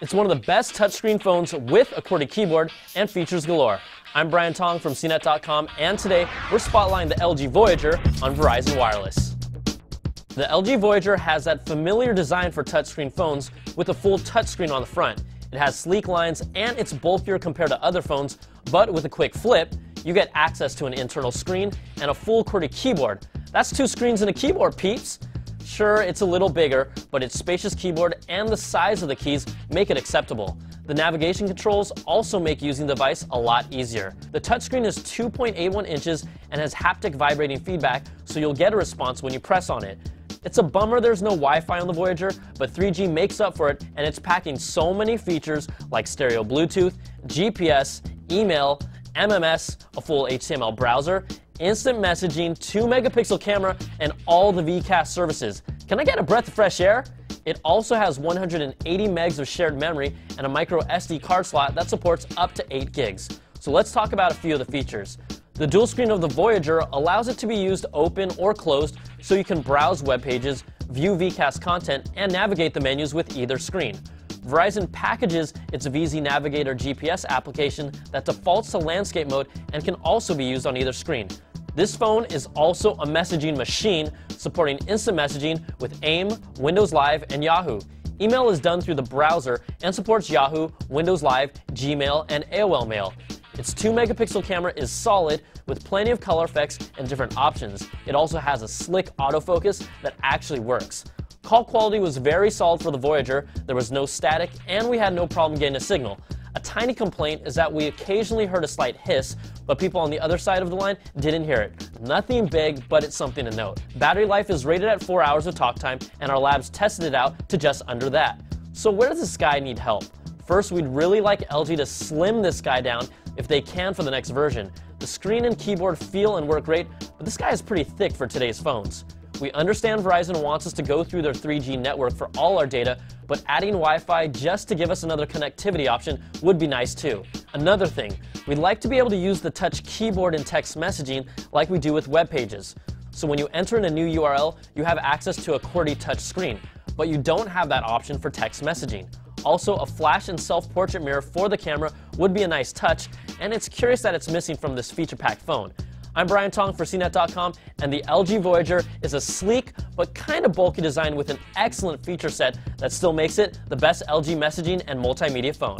It's one of the best touchscreen phones with a QWERTY keyboard and features galore. I'm Brian Tong from CNET.com, and today we're spotlighting the LG Voyager on Verizon Wireless. The LG Voyager has that familiar design for touchscreen phones with a full touchscreen on the front. It has sleek lines and it's bulkier compared to other phones, but with a quick flip, you get access to an internal screen and a full QWERTY keyboard. That's 2 screens and a keyboard, peeps! Sure, it's a little bigger, but its spacious keyboard and the size of the keys make it acceptable. The navigation controls also make using the device a lot easier. The touchscreen is 2.81 inches and has haptic vibrating feedback, so you'll get a response when you press on it. It's a bummer there's no Wi-Fi on the Voyager, but 3G makes up for it, and it's packing so many features like stereo Bluetooth, GPS, email, MMS, a full HTML browser, instant messaging, 2-megapixel camera, and all the VCast services. Can I get a breath of fresh air? It also has 180 megs of shared memory and a micro SD card slot that supports up to 8 gigs. So let's talk about a few of the features. The dual screen of the Voyager allows it to be used open or closed, so you can browse web pages, view VCast content, and navigate the menus with either screen. Verizon packages its VZ Navigator GPS application that defaults to landscape mode and can also be used on either screen. This phone is also a messaging machine, supporting instant messaging with AIM, Windows Live, and Yahoo. Email is done through the browser and supports Yahoo, Windows Live, Gmail, and AOL Mail. Its 2-megapixel camera is solid with plenty of color effects and different options. It also has a slick autofocus that actually works. Call quality was very solid for the Voyager, there was no static, and we had no problem getting a signal. A tiny complaint is that we occasionally heard a slight hiss, but people on the other side of the line didn't hear it. Nothing big, but it's something to note. Battery life is rated at 4 hours of talk time, and our labs tested it out to just under that. So where does this guy need help? First, we'd really like LG to slim this guy down if they can for the next version. The screen and keyboard feel and work great, but this guy is pretty thick for today's phones. We understand Verizon wants us to go through their 3G network for all our data, but adding Wi-Fi just to give us another connectivity option would be nice too. Another thing, we'd like to be able to use the touch keyboard in text messaging like we do with web pages. So when you enter in a new URL, you have access to a QWERTY touch screen, but you don't have that option for text messaging. Also, a flash and self-portrait mirror for the camera would be a nice touch, and it's curious that it's missing from this feature-packed phone. I'm Brian Tong for CNET.com, and the LG Voyager is a sleek but kind of bulky design with an excellent feature set that still makes it the best LG messaging and multimedia phone.